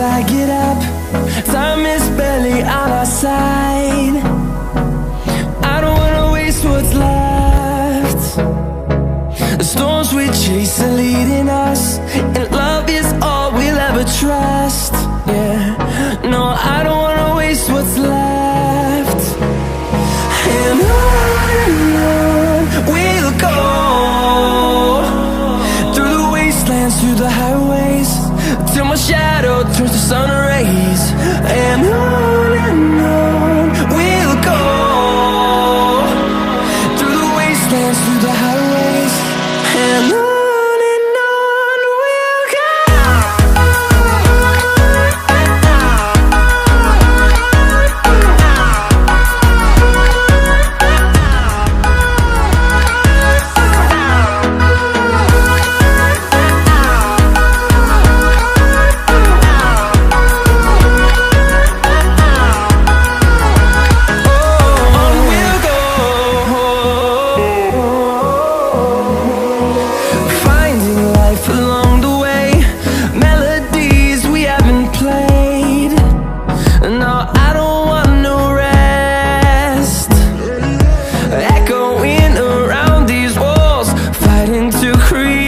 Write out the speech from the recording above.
I get up, time is barely on our side. I don't wanna waste what's left. The storms we chase are leading us, and love is all we'll ever trust. Yeah, no, I don't wanna waste what's left. And on we'll go, through the wastelands, through the highways, till my shadow turns to sun rays. And on we'll go, through the wastelands, through the highways, and on. Along the way, melodies we haven't played. No, I don't want no rest. Echoing around these walls, fighting to create